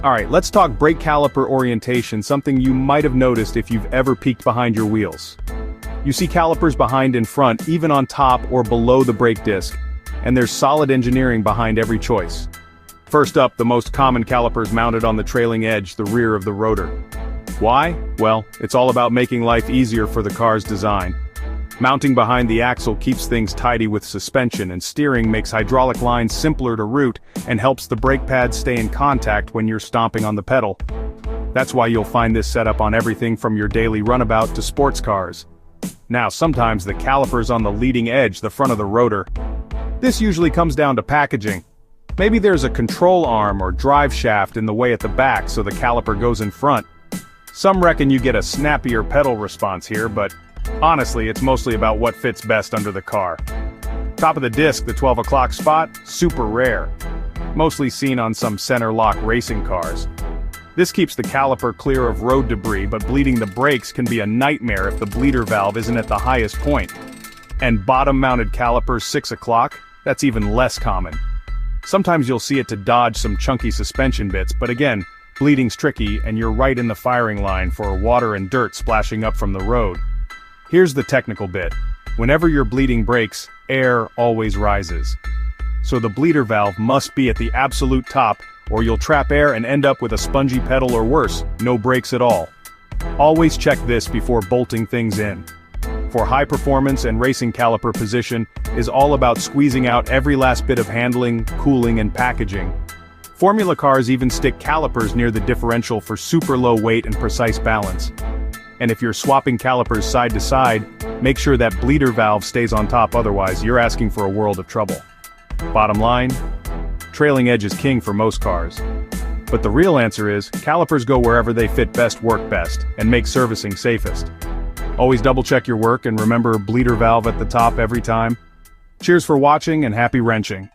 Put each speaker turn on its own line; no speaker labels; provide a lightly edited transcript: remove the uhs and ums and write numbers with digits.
Alright, let's talk brake caliper orientation, something you might have noticed if you've ever peeked behind your wheels. You see calipers behind and front, even on top or below the brake disc, and there's solid engineering behind every choice. First up, the most common calipers mounted on the trailing edge, the rear of the rotor. Why? Well, it's all about making life easier for the car's design. Mounting behind the axle keeps things tidy with suspension, and steering makes hydraulic lines simpler to route and helps the brake pads stay in contact when you're stomping on the pedal. That's why you'll find this setup on everything from your daily runabout to sports cars. Now, sometimes the caliper's on the leading edge, the front of the rotor. This usually comes down to packaging. Maybe there's a control arm or drive shaft in the way at the back, so the caliper goes in front. Some reckon you get a snappier pedal response here, but honestly, it's mostly about what fits best under the car. Top of the disc, the 12 o'clock spot, super rare. Mostly seen on some center lock racing cars. This keeps the caliper clear of road debris, but bleeding the brakes can be a nightmare if the bleeder valve isn't at the highest point. And bottom-mounted calipers 6 o'clock, that's even less common. Sometimes you'll see it to dodge some chunky suspension bits, but again, bleeding's tricky and you're right in the firing line for water and dirt splashing up from the road. Here's the technical bit. Whenever you're bleeding brakes, air always rises. So the bleeder valve must be at the absolute top, or you'll trap air and end up with a spongy pedal or worse, no brakes at all. Always check this before bolting things in. For high performance and racing caliper position is all about squeezing out every last bit of handling, cooling and packaging. Formula cars even stick calipers near the differential for super low weight and precise balance. And if you're swapping calipers side to side, make sure that bleeder valve stays on top, otherwise you're asking for a world of trouble. Bottom line, trailing edge is king for most cars. But the real answer is, calipers go wherever they fit best, work best, and make servicing safest. Always double check your work and remember bleeder valve at the top every time. Cheers for watching and happy wrenching.